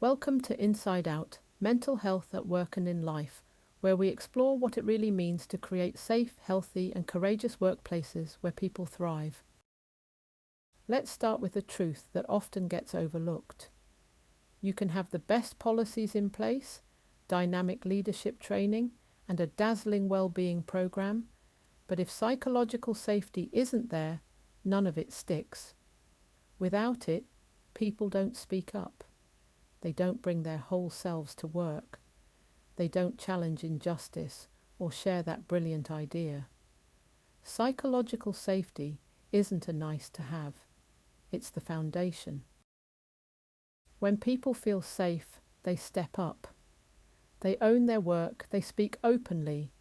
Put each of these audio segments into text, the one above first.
Welcome to Inside Out, Mental Health at Work and in Life, where we explore what it really means to create safe, healthy, and courageous workplaces where people thrive. Let's start with a truth that often gets overlooked. You can have the best policies in place, dynamic leadership training, and a dazzling well-being program, but if psychological safety isn't there, none of it sticks. Without it, people don't speak up. They don't bring their whole selves to work. They don't challenge injustice or share that brilliant idea. Psychological safety isn't a nice to have. It's the foundation. When people feel safe, they step up. They own their work, they speak openly,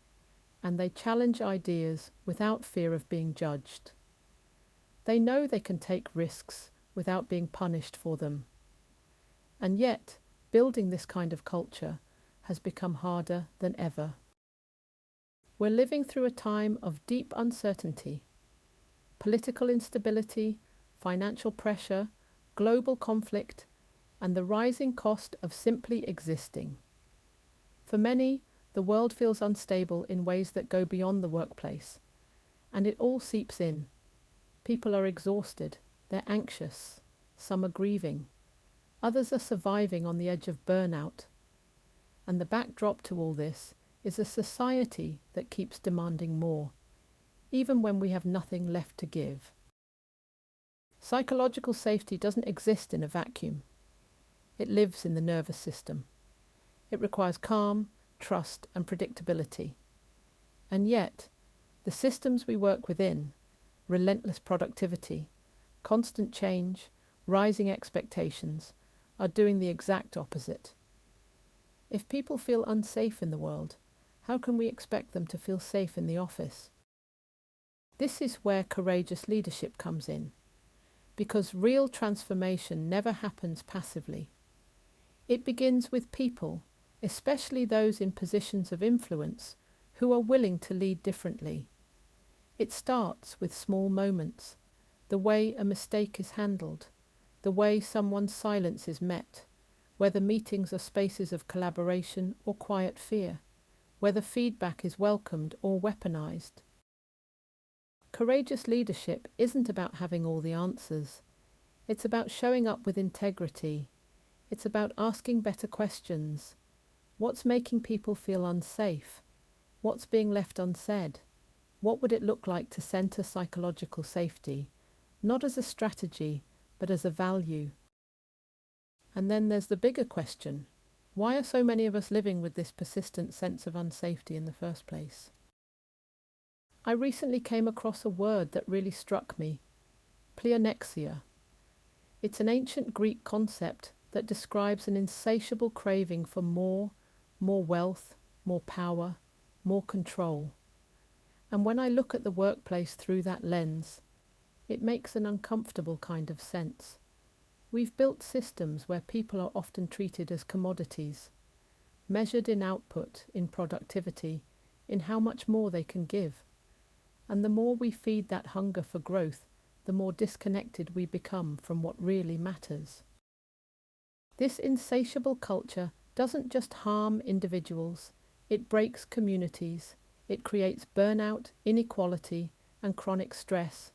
and they challenge ideas without fear of being judged. They know they can take risks without being punished for them. And yet, building this kind of culture has become harder than ever. We're living through a time of deep uncertainty, political instability, financial pressure, global conflict, and the rising cost of simply existing. For many, the world feels unstable in ways that go beyond the workplace, and it all seeps in. People are exhausted, they're anxious, some are grieving, others are surviving on the edge of burnout. And the backdrop to all this is a society that keeps demanding more, even when we have nothing left to give. Psychological safety doesn't exist in a vacuum. It lives in the nervous system. It requires calm, trust, and predictability. And yet, the systems we work within, relentless productivity, constant change, rising expectations, are doing the exact opposite. If people feel unsafe in the world, how can we expect them to feel safe in the office? This is where courageous leadership comes in, because real transformation never happens passively. It begins with people, especially those in positions of influence, who are willing to lead differently. It starts with small moments, the way a mistake is handled, the way someone's silence is met, whether meetings are spaces of collaboration or quiet fear, whether feedback is welcomed or weaponized. Courageous leadership isn't about having all the answers. It's about showing up with integrity. It's about asking better questions. What's making people feel unsafe? What's being left unsaid? What would it look like to center psychological safety, not as a strategy, but as a value? And then there's the bigger question. Why are so many of us living with this persistent sense of unsafety in the first place? I recently came across a word that really struck me, pleonexia. It's an ancient Greek concept that describes an insatiable craving for more wealth, more power, more control. And when I look at the workplace through that lens, it makes an uncomfortable kind of sense. We've built systems where people are often treated as commodities, measured in output, in productivity, in how much more they can give. And the more we feed that hunger for growth, the more disconnected we become from what really matters. This insatiable culture doesn't just harm individuals, it breaks communities, it creates burnout, inequality, and chronic stress.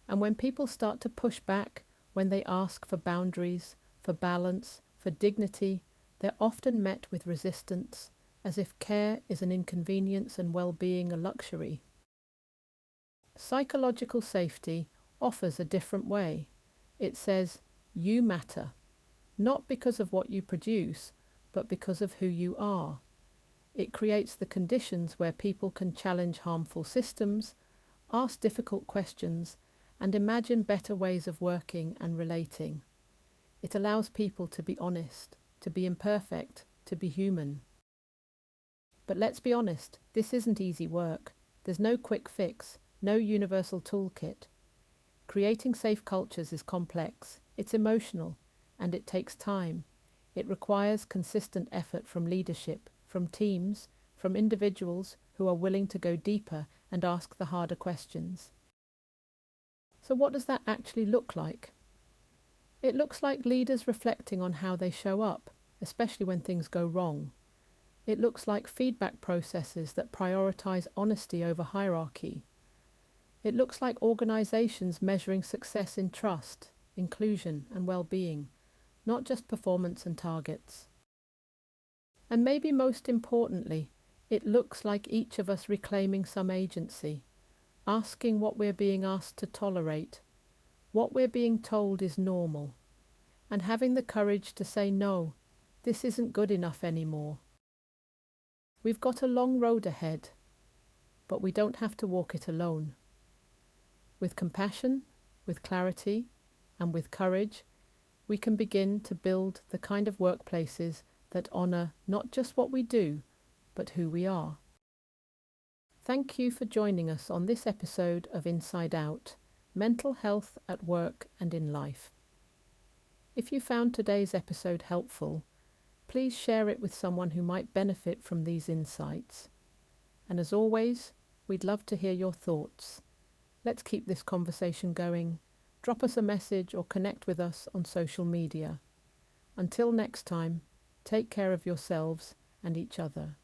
And when people start to push back, when they ask for boundaries, for balance, for dignity, they're often met with resistance, as if care is an inconvenience and well-being a luxury. Psychological safety offers a different way. It says, you matter, not because of what you produce, but because of who you are. It creates the conditions where people can challenge harmful systems, ask difficult questions, and imagine better ways of working and relating. It allows people to be honest, to be imperfect, to be human. But let's be honest, this isn't easy work. There's no quick fix, no universal toolkit. Creating safe cultures is complex, it's emotional, and it takes time. It requires consistent effort from leadership, from teams, from individuals who are willing to go deeper and ask the harder questions. So what does that actually look like? It looks like leaders reflecting on how they show up, especially when things go wrong. It looks like feedback processes that prioritize honesty over hierarchy. It looks like organizations measuring success in trust, inclusion, and well-being, not just performance and targets. And maybe most importantly, it looks like each of us reclaiming some agency, asking what we're being asked to tolerate, what we're being told is normal, and having the courage to say no, this isn't good enough anymore. We've got a long road ahead, but we don't have to walk it alone. With compassion, with clarity, and with courage, we can begin to build the kind of workplaces that honour not just what we do, but who we are. Thank you for joining us on this episode of Inside Out, Mental Health at Work and in Life. If you found today's episode helpful, please share it with someone who might benefit from these insights. And as always, we'd love to hear your thoughts. Let's keep this conversation going. Drop us a message or connect with us on social media. Until next time, take care of yourselves and each other.